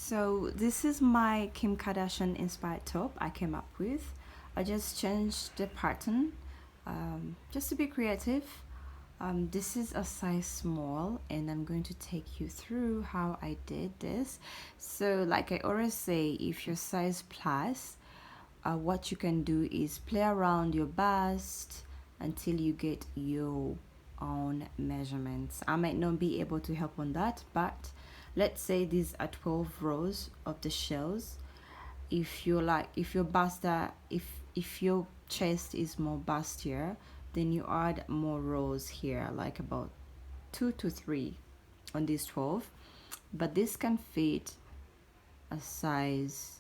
So this is my Kim Kardashian inspired top I came up with. I just changed the pattern just to be creative. This is a size small and I'm going to take you through how I did this. So like I always say, if you're size plus, what you can do is play around your bust until you get your own measurements. I might not be able to help on that, but let's say these are 12 rows of the shells. If you're like, if your buster, if your chest is more bustier, then you add more rows here, like about 2 to 3 on these 12. But this can fit a size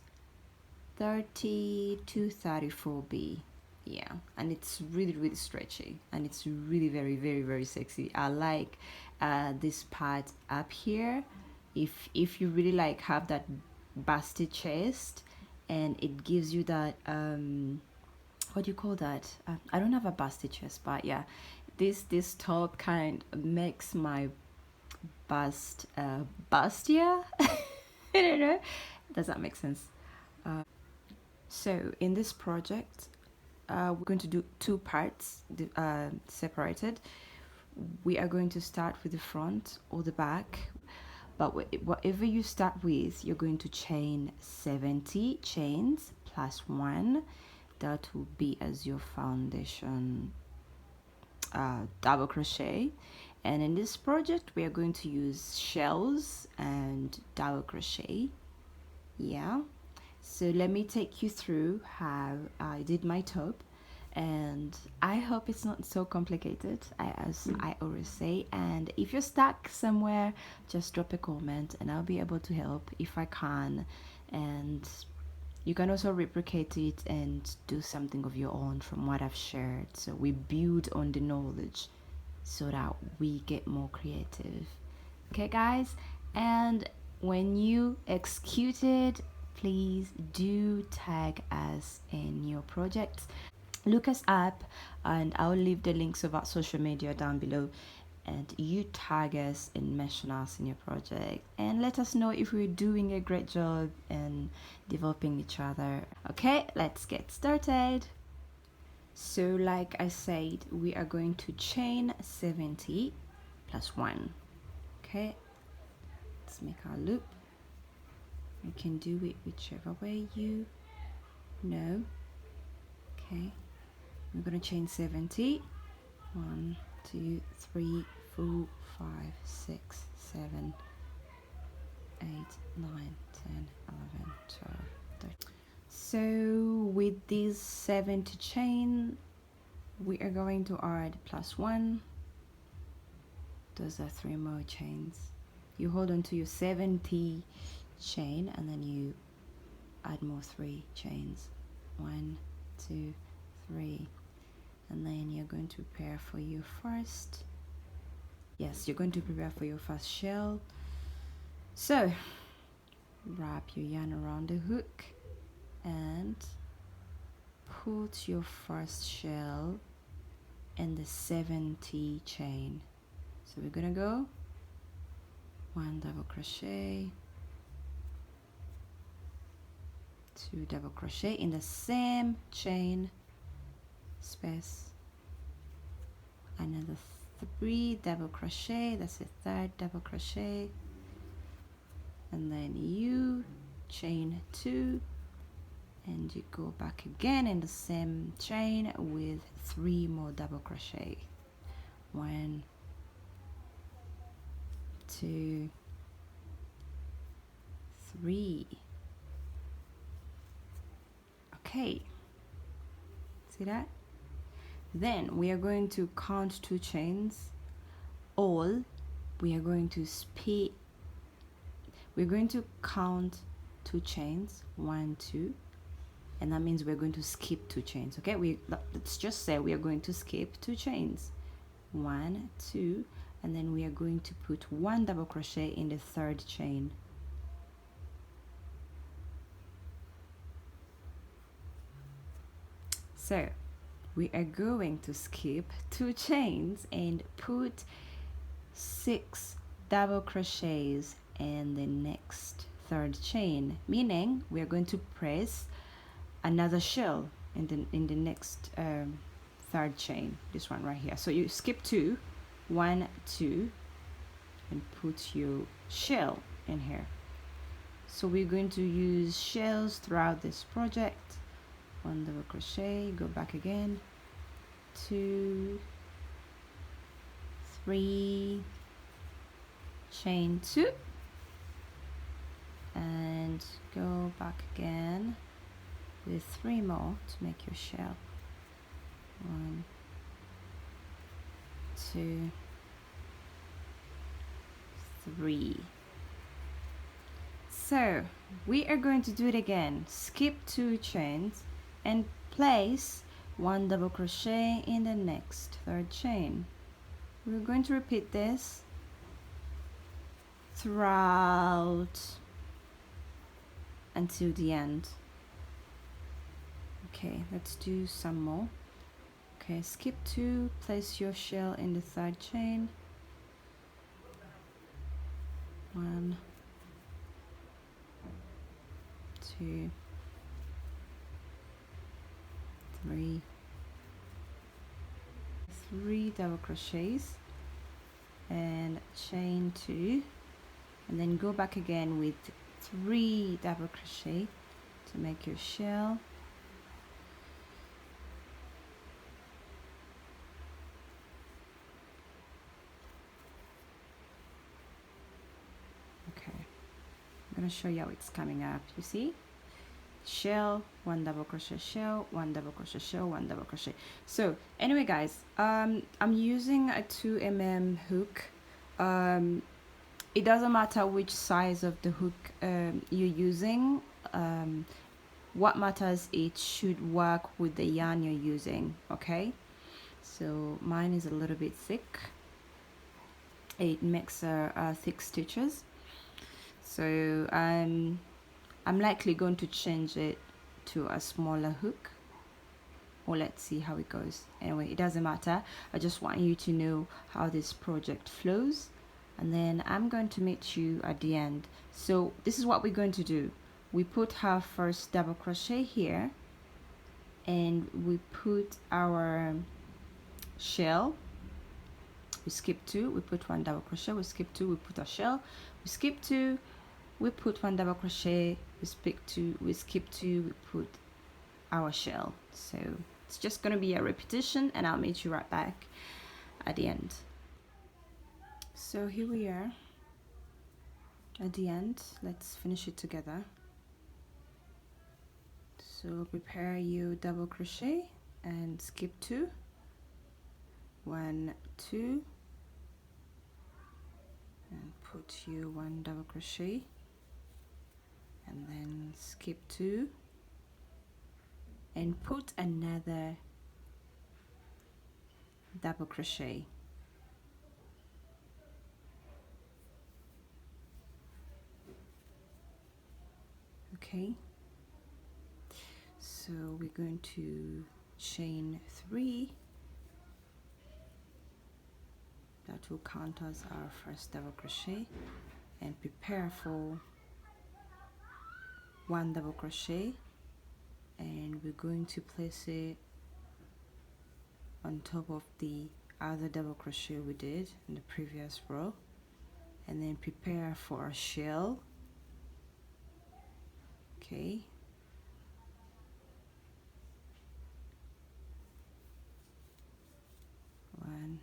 30 to 34B. Yeah, and it's really stretchy and it's really very sexy. I like this part up here. If you really like have that busted chest, and it gives you that what do you call that, I don't have a busted chest, but yeah, this top kind makes my bust bustier. I don't know, does that make sense? So in this project, we're going to do two parts separated. We are going to start with the front or the back, but whatever you start with, you're going to chain 70 chains plus 1. That will be as your foundation double crochet. And in this project, we are going to use shells and double crochet. Yeah, so let me take you through how I did my top, and I hope it's not so complicated, as I always say. And if you're stuck somewhere, just drop a comment and I'll be able to help if I can. And you can also replicate it and do something of your own from what I've shared, so we build on the knowledge so that we get more creative. Okay guys, and when you execute it, please do tag us in your projects. Look us up, and I'll leave the links of our social media down below, and you tag us and mention us in your project and let us know if we're doing a great job in developing each other. Okay, let's get started. So like I said, we are going to chain 70 plus 1. Okay, let's make our loop. You can do it whichever way you know. Okay, we're going to chain 70. 1, 2, 3, 4, 5, 6, 7, 8, 9, 10, 11, 12, 13. So with this 70 chain, we are going to add plus 1. Those are 3 more chains. You hold on to your 70 chain and then you add more 3 chains. 1, 2, 3. And then you're going to prepare for your first, yes, you're going to prepare for your first shell. So wrap your yarn around the hook and put your first shell in the 70 chain. So we're gonna go 1 double crochet, 2 double crochet in the same chain space, another 3 double crochet, that's the 3rd double crochet, and then you chain 2 and you go back again in the same chain with 3 more double crochet. 1, 2, 3. Okay, see that? Then we are going to count 2 chains. All we are going to split. We're going to count 2 chains, 1, 2, and that means we're going to skip 2 chains. Okay, let's just say we are going to skip 2 chains, 1, 2, and then we are going to put 1 double crochet in the 3rd chain. So we are going to skip 2 chains and put 6 double crochets in the next third chain, meaning we are going to press another shell in the next third chain, this one right here. So you skip 2, 1, 2, and put your shell in here. So we're going to use shells throughout this project. 1 double crochet, go back again, 2, 3, chain 2, and go back again with 3 more to make your shell. 1, 2, 3. So we are going to do it again. Skip 2 chains and place 1 double crochet in the next third chain. We're going to repeat this throughout until the end. Okay, let's do some more. Okay, skip 2, place your shell in the third chain. 1, 2, 3, 3 double crochets and chain 2, and then go back again with 3 double crochet to make your shell. Okay, I'm going to show you how it's coming up. You see, shell, 1 double crochet, shell, 1 double crochet, shell, 1 double crochet. So anyway guys, I'm using a 2mm hook. It doesn't matter which size of the hook you're using. What matters, it should work with the yarn you're using. Okay, so mine is a little bit thick. It makes thick stitches, so I'm likely going to change it to a smaller hook, or let's see how it goes. Anyway, it doesn't matter. I just want you to know how this project flows, and then I'm going to meet you at the end. So this is what we're going to do. We put our first double crochet here, and we put our shell. We skip 2, we put 1 double crochet, we skip 2, we put our shell, we skip 2, we put 1 double crochet, we skip 2, we put our shell. So it's just going to be a repetition, and I'll meet you right back at the end. So here we are at the end. Let's finish it together. So prepare your double crochet and skip 2, 1, 2, and put your 1 double crochet, and then skip 2 and put another double crochet. Okay, so we're going to chain 3. That will count as our first double crochet, and prepare for 1 double crochet, and we're going to place it on top of the other double crochet we did in the previous row, and then prepare for a shell. Okay, 1,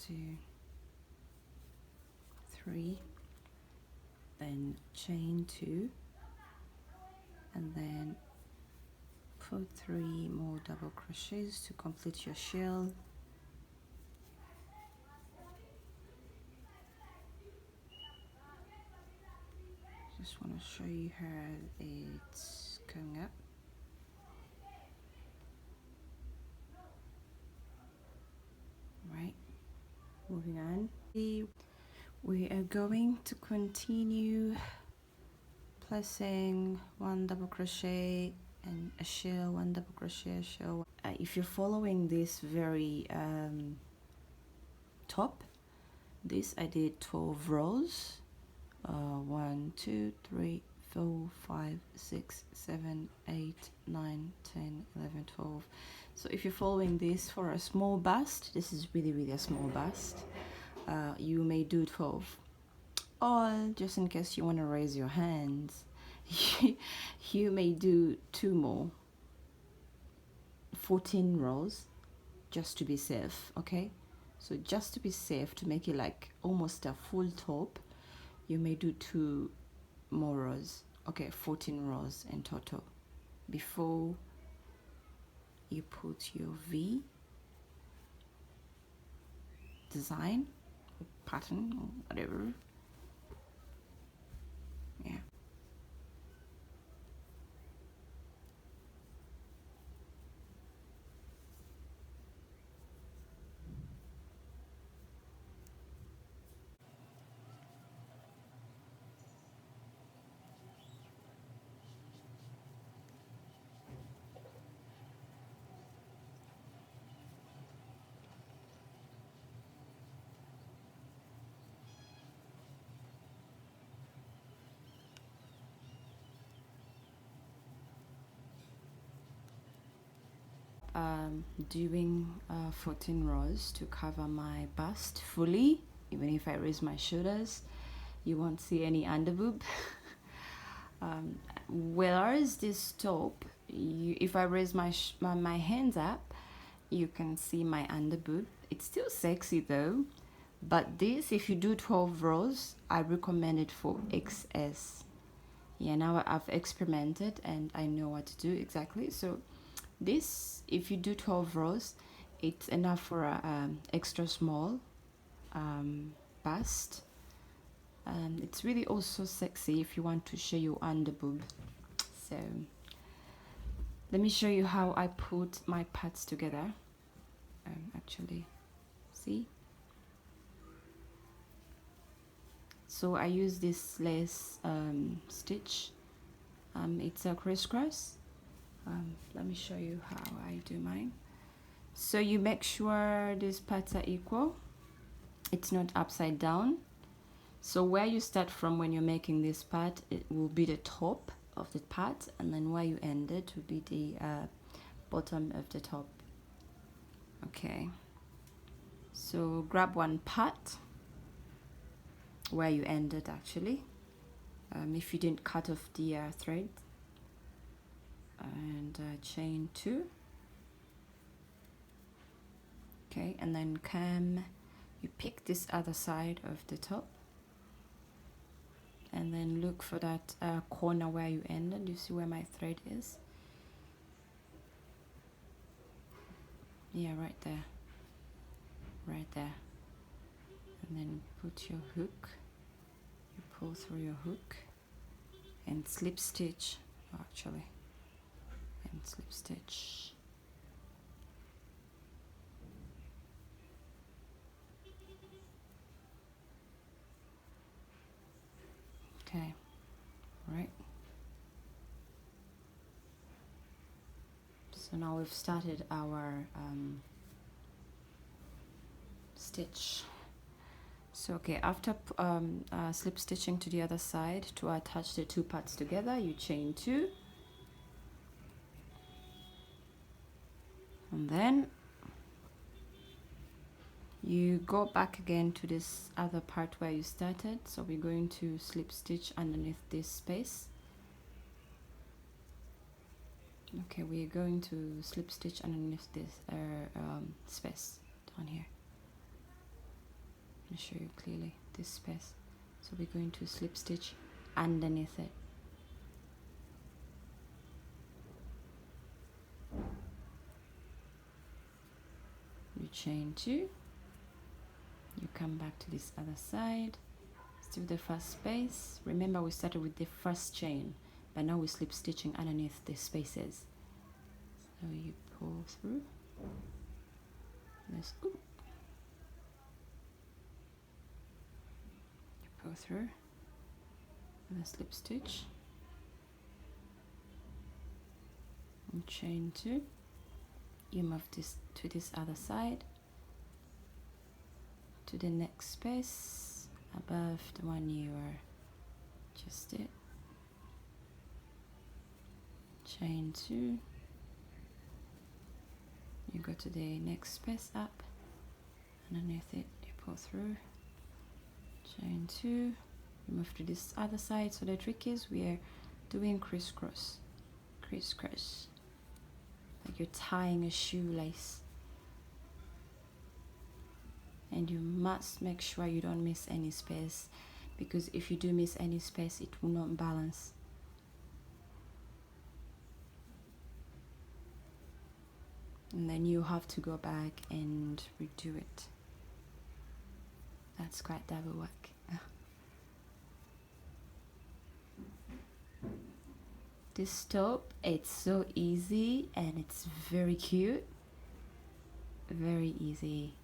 2, 3, then chain 2, and then put 3 more double crochets to complete your shell. Just want to show you how it's coming up. Right, moving on. We are going to continue placing 1 double crochet and a shell, 1 double crochet, a shell. If you're following this very top, this I did 12 rows 1 2 3 4 5 6 7 8 9 10 11 12. So if you're following this for a small bust, this is really a small bust, you may do 12. Or just in case you want to raise your hands, you may do 2 more, 14 rows, just to be safe. Okay, so just to be safe, to make it like almost a full top, you may do 2 more rows. Okay, 14 rows in total before you put your V design or pattern or whatever. Yeah. Doing 14 rows to cover my bust fully. Even if I raise my shoulders, you won't see any underboob. Whereas this top, if I raise my hands up, you can see my underboob. It's still sexy though, but this, if you do 12 rows, I recommend it for XS. Yeah, now I've experimented and I know what to do exactly. So this, if you do 12 rows, it's enough for a extra small bust. It's really also sexy if you want to show your underboob. So let me show you how I put my parts together. Actually, see, so I use this lace stitch. It's a crisscross. Let me show you how I do mine. So you make sure these parts are equal, it's not upside down. So where you start from when you're making this part, it will be the top of the part, and then where you end it will be the bottom of the top. Okay, so grab one part where you ended actually, if you didn't cut off the thread, and chain 2. Okay, and then you pick this other side of the top, and then look for that corner where you ended. You see where my thread is? Yeah, right there, right there. And then put your hook, you pull through your hook and slip stitch actually, and slip stitch. Okay, right. So now we've started our stitch. So okay, after slip stitching to the other side to attach the 2 parts together, you chain 2, and then you go back again to this other part where you started. So we're going to slip stitch underneath this space. Okay, we're going to slip stitch underneath this space down here. Let me show you clearly this space. So we're going to slip stitch underneath it. You chain 2, you come back to this other side, still the first space. Remember, we started with the first chain, but now we're slip stitching underneath the spaces. So you pull through this, you pull through with a slip stitch and chain 2. You move this to this other side, to the next space above the one you are just it, chain 2, you go to the next space up, underneath it you pull through, chain 2, you move to this other side. So the trick is we are doing crisscross, crisscross, like you're tying a shoelace, and you must make sure you don't miss any space, because if you do miss any space it will not balance. And then you have to go back and redo it. That's quite double work. This top, it's so easy and it's very cute, very easy.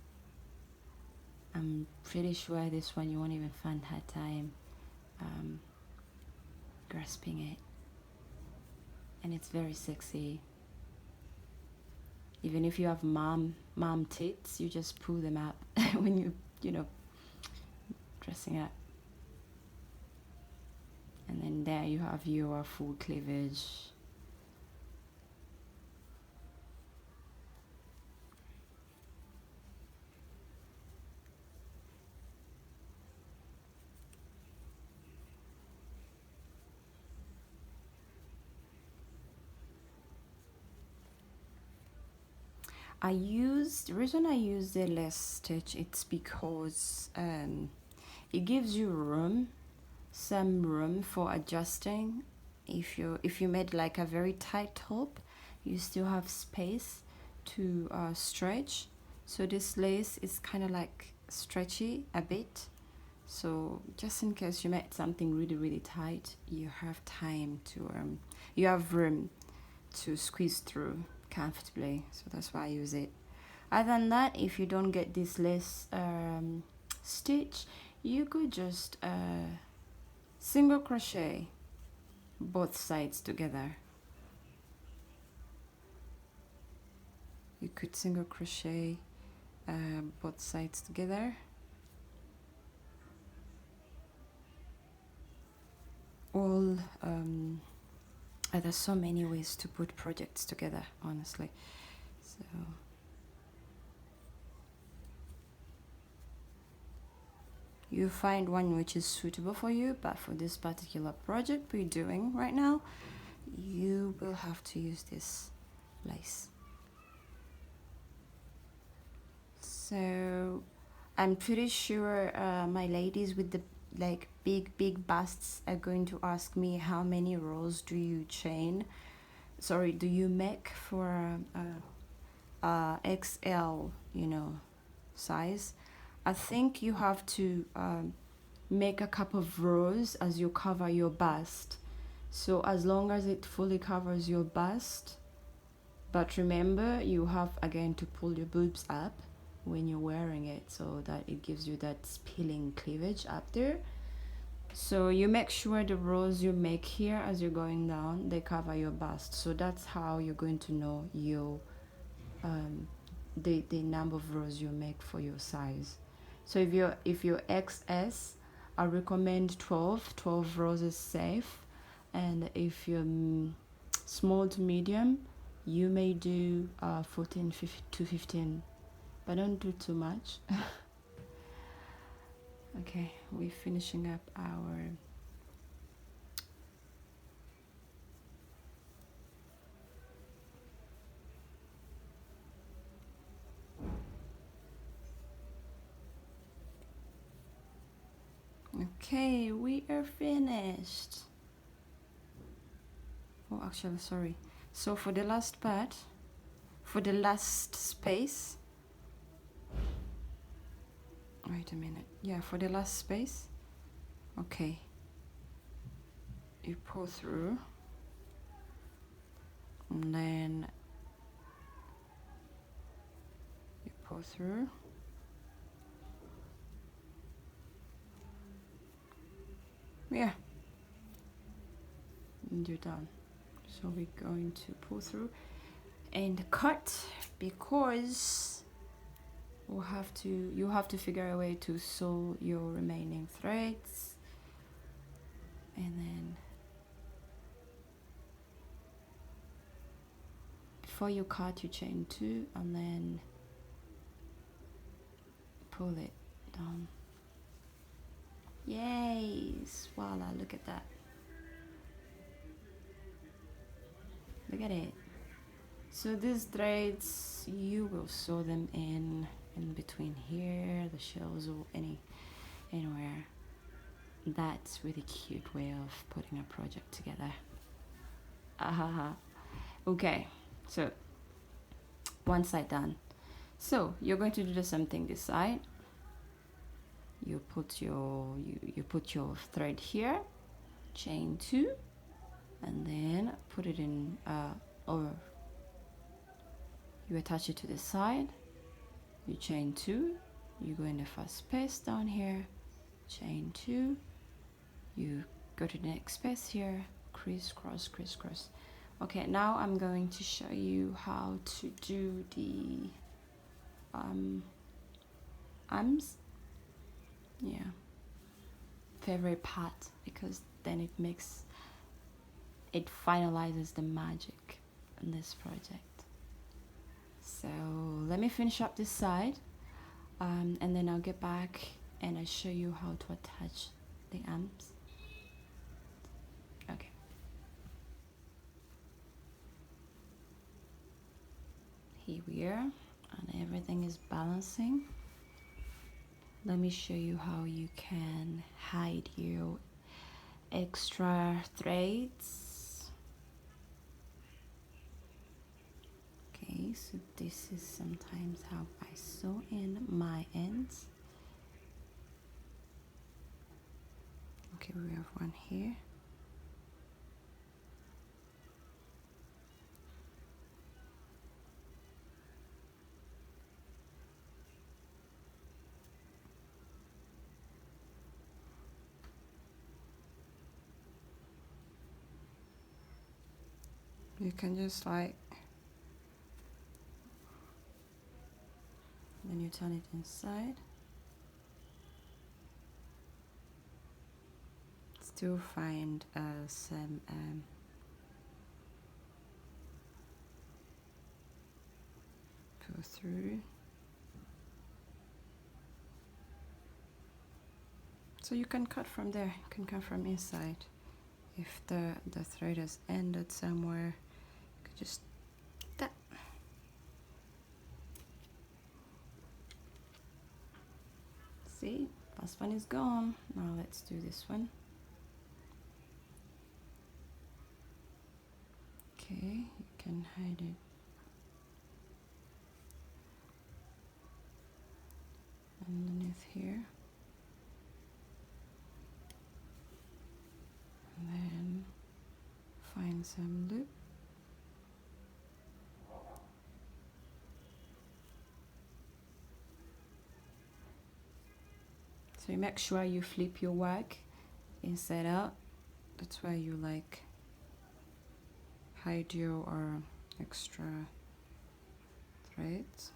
I'm pretty sure this one you won't even find hard time grasping it, and it's very sexy. Even if you have mom tits, you just pull them up when you know, dressing up. And then there you have your full cleavage. The reason I use the lace stitch, it's because it gives you some room for adjusting. If you made like a very tight top, you still have space to stretch. So this lace is kind of like stretchy a bit, so just in case you made something really tight, you have time to you have room to squeeze through comfortably. So that's why I use it. Other than that, if you don't get this lace stitch, you could just single crochet both sides together. You could single crochet both sides together, all there's so many ways to put projects together, honestly. So you find one which is suitable for you, but for this particular project we're doing right now, you will have to use this lace. So I'm pretty sure my ladies with the like big busts are going to ask me, how many rows do you do you make for XL, you know, size? I think you have to make a couple of rows as you cover your bust. So as long as it fully covers your bust, but remember you have again to pull your boobs up when you're wearing it, so that it gives you that spilling cleavage up there. So you make sure the rows you make here as you're going down, they cover your bust. So that's how you're going to know your the number of rows you make for your size. So if you're XS, I recommend 12 rows is safe. And if you're small to medium, you may do 14 to 15, but don't do too much. Okay, we're finishing up our okay, we are finished. Oh, actually, sorry. So for the last part, for the last space, wait a minute. Yeah, for the last space, okay, you pull through, and then you pull through, yeah, and you're done. So we're going to pull through and cut, because you have to figure a way to sew your remaining threads, and then before you cut, you chain 2 and then pull it down. Yes, voila, look at that. Look at it. So these threads, you will sew them in between here, the shells, or anywhere. That's really cute way of putting a project together. Okay, so one side done. So you're going to do the same thing this side. You put your thread here, chain 2, and then put it in over. You attach it to the side, you chain 2, you go in the first space down here, chain 2, you go to the next space here, crisscross, crisscross. Okay, now I'm going to show you how to do the arms. Yeah, favorite part, because then it finalizes the magic in this project. So let me finish up this side, and then I'll get back and I'll show you how to attach the arms. Okay. Here we are, and everything is balancing. Let me show you how you can hide your extra threads. Okay, so this is sometimes how I sew in my ends. Okay, we have one here. You can just then you turn it inside. Still find some go through. So you can cut from there. You can cut from inside. If the thread has ended somewhere, you could just that. See, first one is gone. Now let's do this one. Okay, you can hide it underneath here. And then find some loop. So you make sure you flip your work inside out. That's why you hide your extra threads.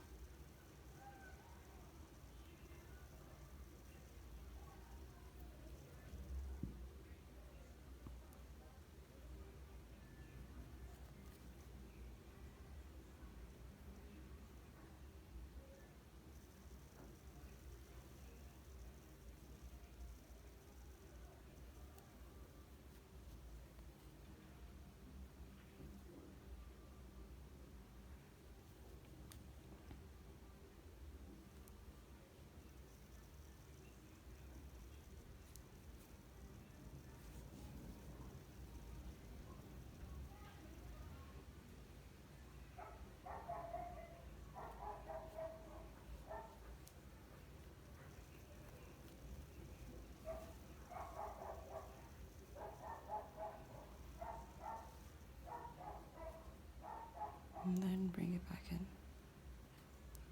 And then bring it back in.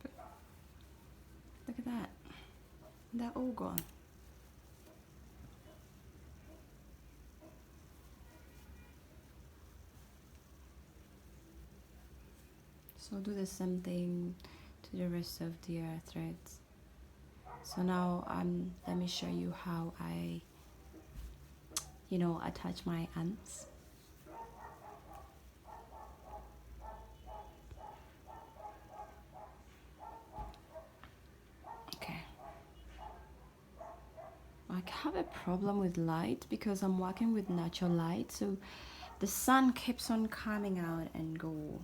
But look at that. They're all gone. So do the same thing to the rest of the threads. So now let me show you how I you know, attach my arms. Okay. I have a problem with light because I'm working with natural light, so the sun keeps on coming out and go.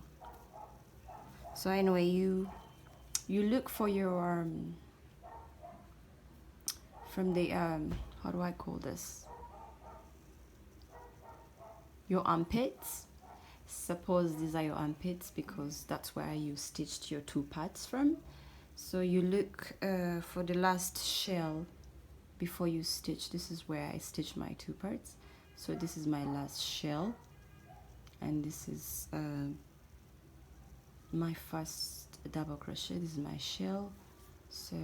So anyway, you look for your from the how do I call this, your armpits. Suppose these are your armpits because that's where you stitched your two parts from. So you look for the last shell before you stitch. This is where I stitched my two parts. So this is my last shell, and this is my first double crochet. This is my shell. So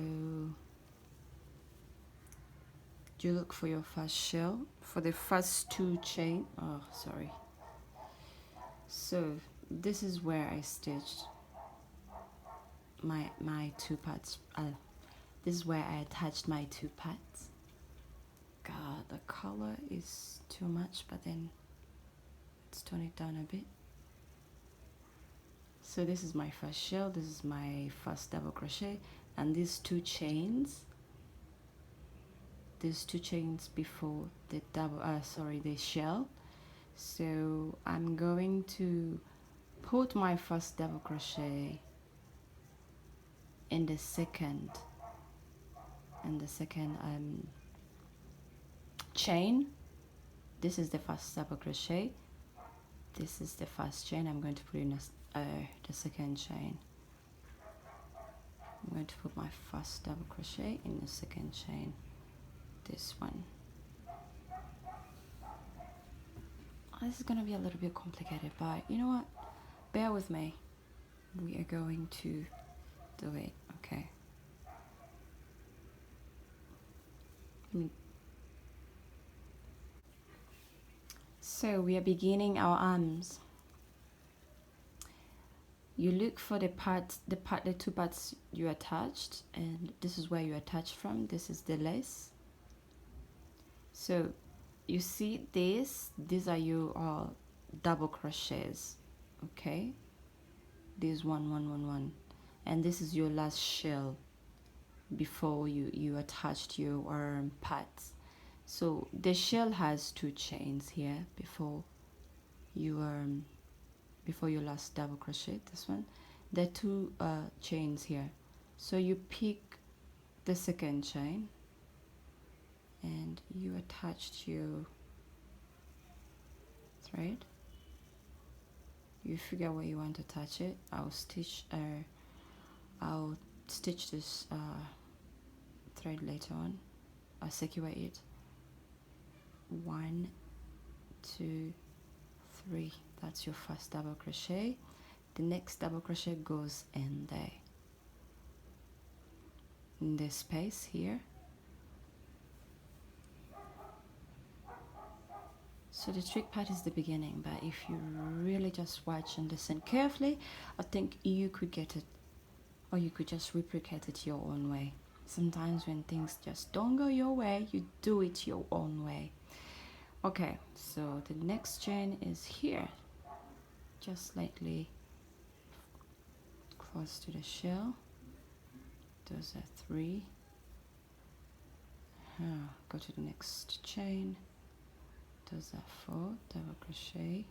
you look for your first shell for the first two chain. Oh, sorry. So this is where I stitched my two parts. This is where I attached my two parts. God, the color is too much, but then let's tone it down a bit. So this is my first shell, this is my first double crochet, and these two chains before the the shell. So I'm going to put my first double crochet in the second chain. This is the first double crochet, this is the first chain. I'm going to put in the second chain. I'm going to put my first double crochet in the second chain, this one. This is going to be a little bit complicated, but you know what, bear with me, we are going to do it. Okay, so we are beginning our arms. You look for the two parts you attached, and this is where you attach from. This is the lace. So you see these are your double crochets, okay? This one, and this is your last shell before you attached your parts. So the shell has two chains here before your last double crochet. This one, there are two chains here. So you pick the second chain and you attached your thread. You figure where you want to attach it. I'll stitch this thread later on. I'll secure it. 1, 2, 3. That's your first double crochet. The next double crochet goes in there, in this space here. So the trick part is the beginning, but if you really just watch and listen carefully, I think you could get it, or you could just replicate it your own way. Sometimes when things just don't go your way, you do it your own way. Okay, so the next chain is here, just slightly close to the shell. Those are 3. Go to the next chain. Those are 4 double crochet.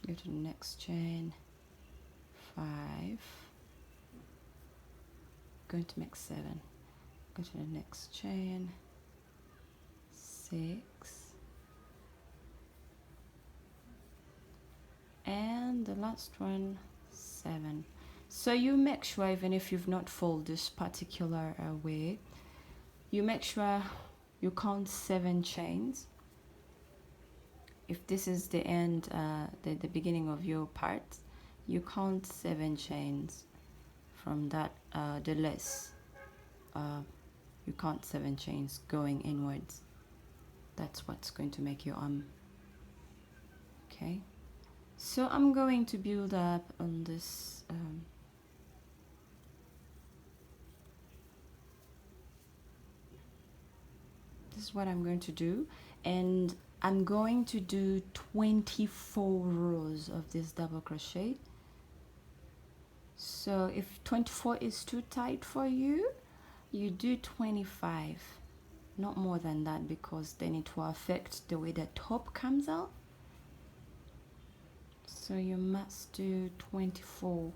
Go to the next chain. 5. Going to make 7. Go to the next chain. 6. And the last one, 7. So you make sure, even if you've not folded this particular way, you make sure you count 7 chains. If this is the end, the beginning of your part, you count 7 chains from that, the lace. You count 7 chains going inwards. That's what's going to make your arm. Okay, so I'm going to build up on this is what I'm going to do, and I'm going to do 24 rows of this double crochet. So if 24 is too tight for you, you do 25, not more than that, because then it will affect the way the top comes out. So you must do 24.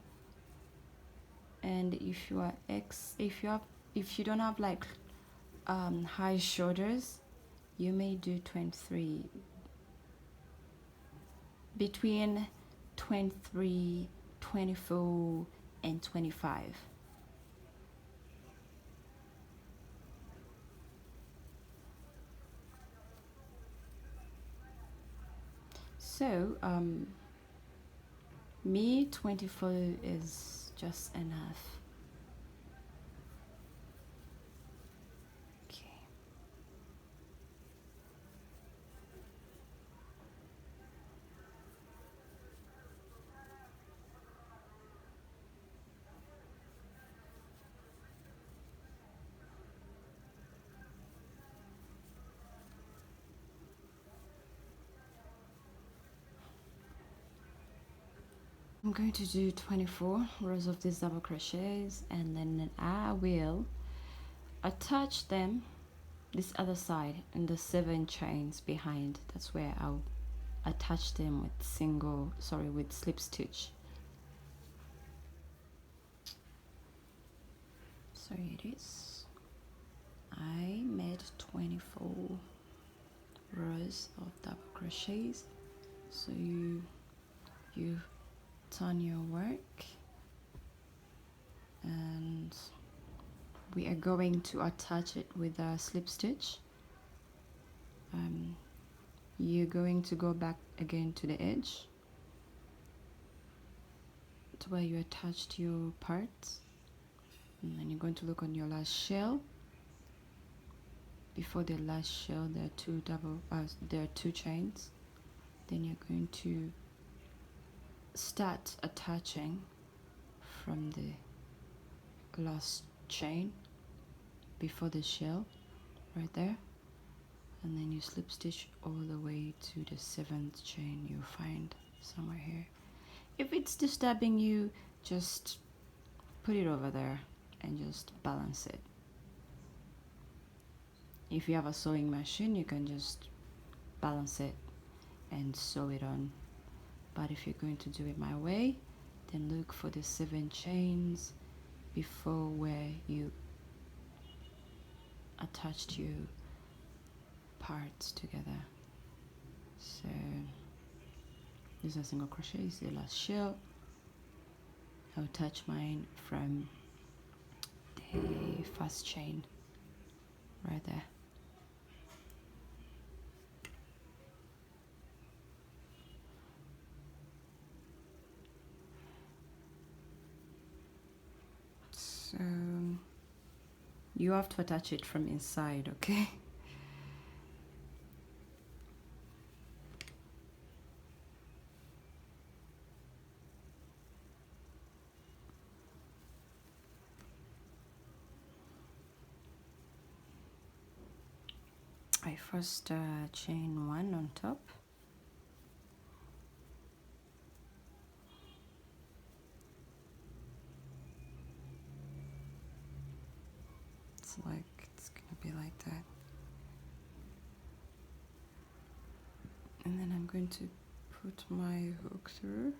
And if you are if you don't have like high shoulders, you may do 23. Between 23, 24 and 25. So me 24 is just enough. Okay. I'm going to do 24 rows of these double crochets, and then I will attach them this other side and the 7 chains behind. That's where I'll attach them with with slip stitch. So it is. I made 24 rows of double crochets. So you turn your work, and we are going to attach it with a slip stitch. You're going to go back again to the edge to where you attached your parts, and then you're going to look on your last shell. Before the last shell, there are two chains. Then you're going to start attaching from the last chain before the shell, right there, and then you slip stitch all the way to the 7th chain you find somewhere here. If it's disturbing you, just put it over there and just balance it. If you have a sewing machine, you can just balance it and sew it on. But if you're going to do it my way, then look for the 7 chains before where you attached your parts together. So this is a single crochet, is the last shell. I'll attach mine from the first chain right there. So you have to attach it from inside, okay? I first chain 1 on top. It's gonna be like that, and then I'm going to put my hook through.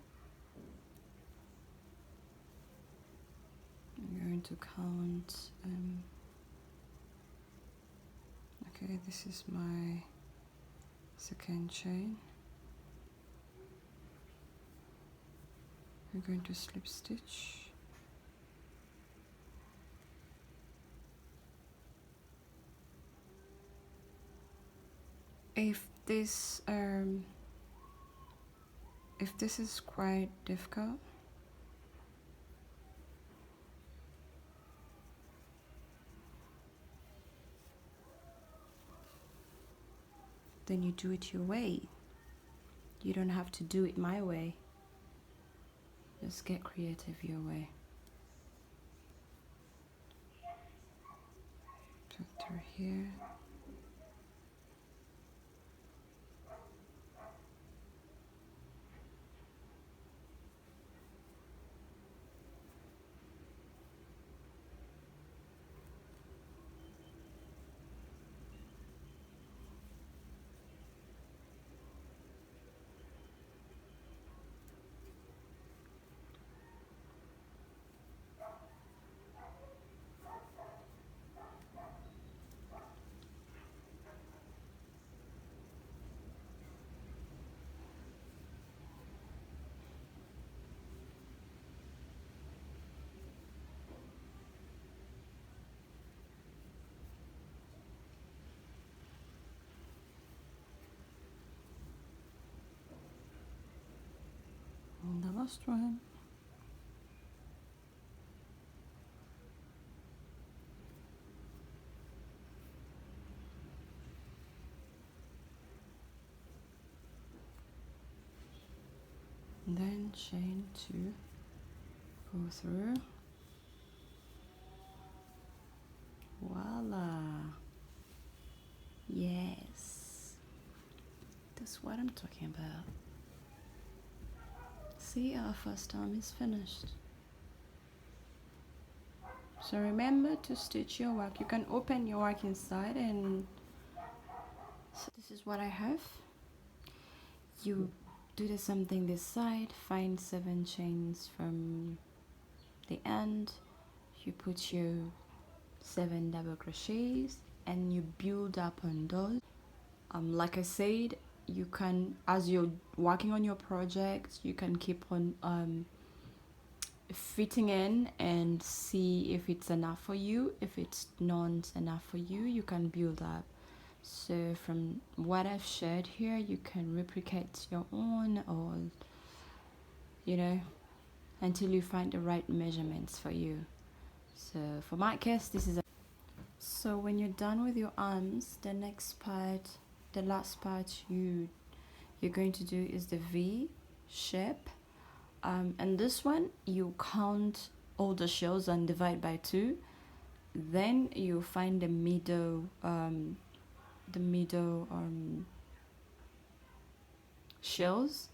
I'm going to count. Okay, this is my 2nd chain. I'm going to slip stitch. If this is quite difficult, then you do it your way. You don't have to do it my way. Just get creative your way. Put through here. last one. And then chain 2, go through. Voila. Yes, that's what I'm talking about. See, our first arm is finished. So remember to stitch your work. You can open your work inside, and so this is what I have. You do the same thing this side, find 7 chains from the end, you put your 7 double crochets and you build up on those. Like I said, you can, as you're working on your project, you can keep on fitting in and see if it's enough for you. If it's not enough for you, you can build up. So from what I've shared here, you can replicate your own, or you know, until you find the right measurements for you. So for my case, this is so when you're done with your arms, the next part, the last part you're going to do is the V shape. And this one, you count all the shells and divide by 2. Then you find the middle shells.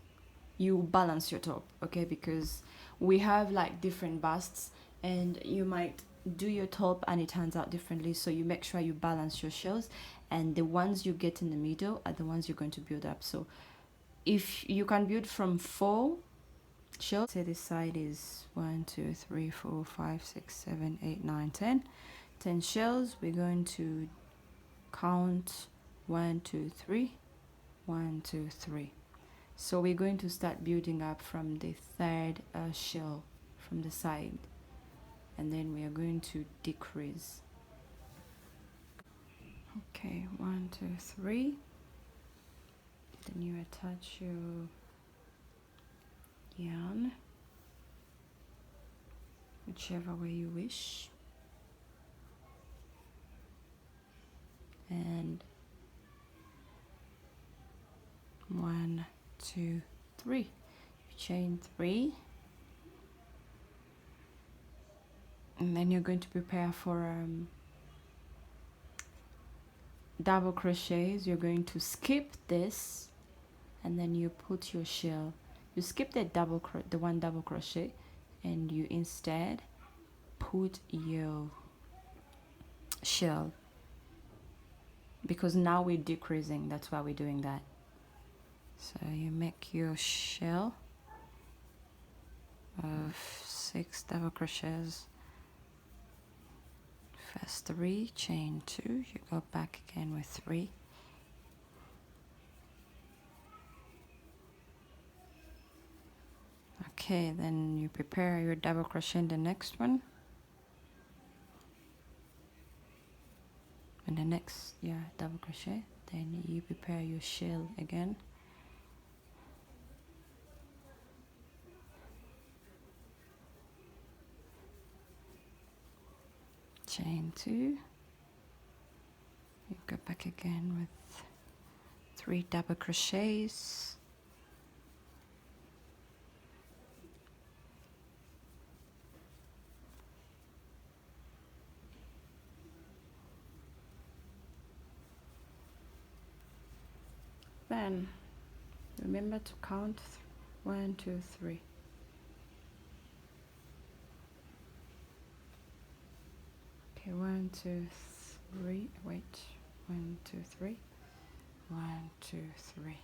You balance your top, okay? Because we have like different busts, and you might do your top and it turns out differently. So you make sure you balance your shells, and the ones you get in the middle are the ones you're going to build up. So if you can build from 4 shells, say this side is 1 2 3 4 5 6 7 8 9 10 shells. We're going to count 1 2 3 1 2 3. So we're going to start building up from the 3rd shell from the side, and then we are going to decrease. Okay, 1 2 3. Then you attach your yarn whichever way you wish, and 1 2 3, chain 3, and then you're going to prepare for double crochets. You're going to skip this, and then you put your shell. You skip the one double crochet, and you instead put your shell, because now we're decreasing. That's why we're doing that. So you make your shell of 6 double crochets. First 3, chain 2, you go back again with 3. Okay, then you prepare your double crochet in the next one, and the next double crochet. Then you prepare your shell again. Chain 2, you go back again with 3 double crochets. Then remember to count 1 2 3. Okay, 1 2 3. Wait, 1 2 3. 1 2 3.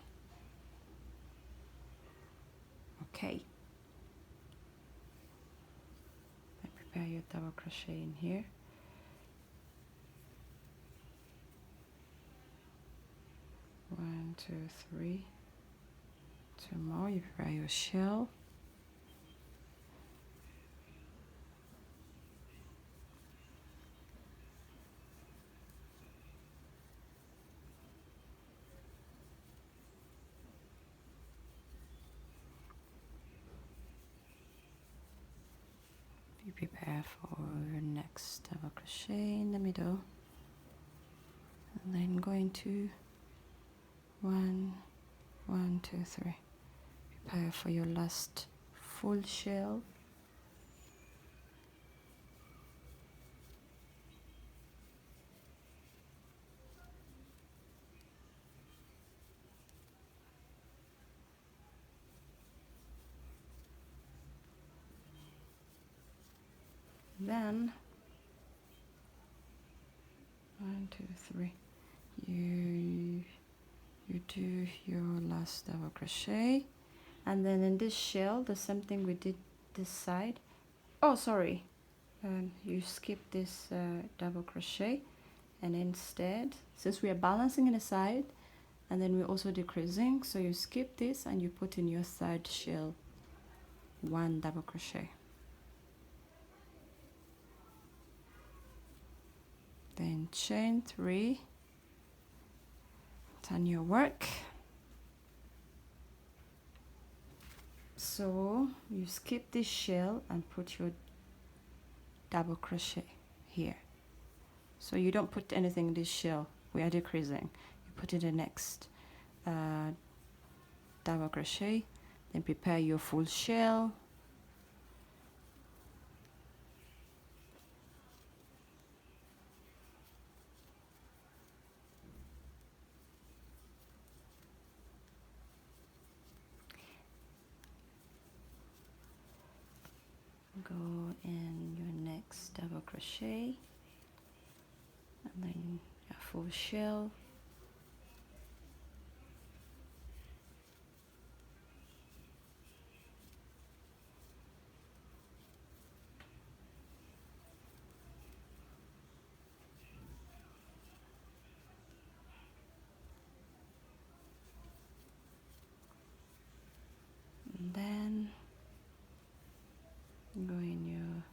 Okay. Then prepare your double crochet in here. One, 2 3. 2 more. You prepare your shell. prepare for next double crochet in the middle, and then going to 1 1 2 3. Prepare for your last full shell. Then 1 2 3, you do your last double crochet, and then in this shell the same thing we did this side. Oh, sorry, you skip this double crochet, and instead, since we are balancing in the side and then we're also decreasing, so you skip this and you put in your third shell 1 double crochet. Then chain 3, turn your work. So you skip this shell and put your double crochet here. So you don't put anything in this shell, we are decreasing. You put in the next double crochet, then prepare your full shell. Go in your next double crochet, and then a full shell. And then go in your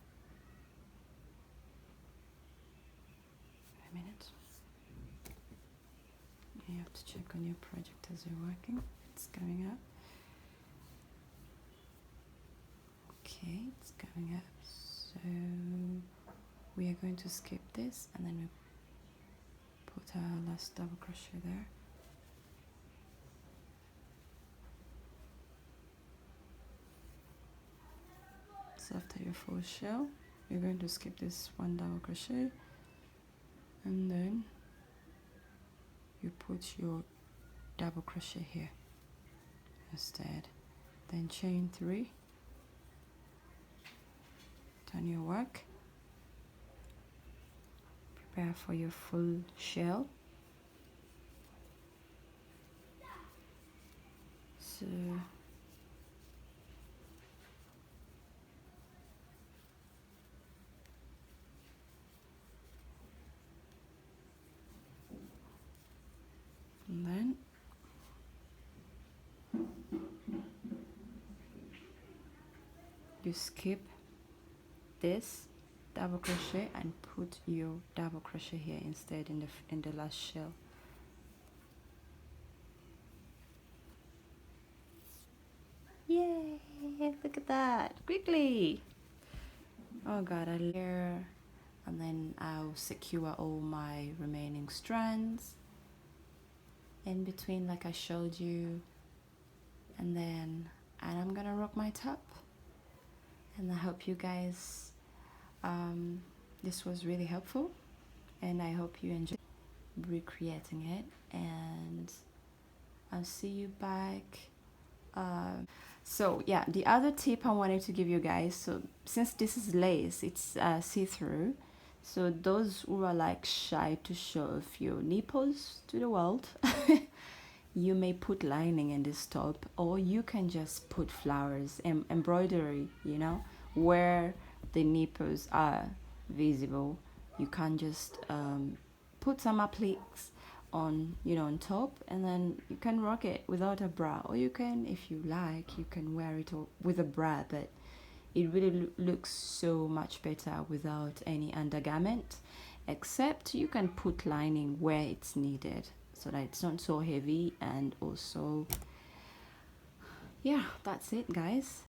you have to check on your project as you're working. It's coming up. Okay, it's coming up. So we are going to skip this, and then we put our last double crochet there. So after your full shell, you're going to skip this 1 double crochet, and then you put your double crochet here instead. Then chain 3, turn your work, prepare for your full shell. So and then you skip this double crochet and put your double crochet here instead in the last shell. Yay, look at that, quickly. Oh god, I layer, and then I'll secure all my remaining strands in between like I showed you, and I'm gonna rock my top. And I hope you guys this was really helpful, and I hope you enjoyed recreating it, and I'll see you back. So yeah, the other tip I wanted to give you guys, so since this is lace, it's see-through, so those who are like shy to show off your nipples to the world, you may put lining in this top, or you can just put flowers and embroidery, you know, where the nipples are visible. You can just put some appliques on, you know, on top, and then you can rock it without a bra, or you can, if you like, you can wear it with a bra, but it really looks so much better without any undergarment, except you can put lining where it's needed so that it's not so heavy. And also, yeah, that's it guys.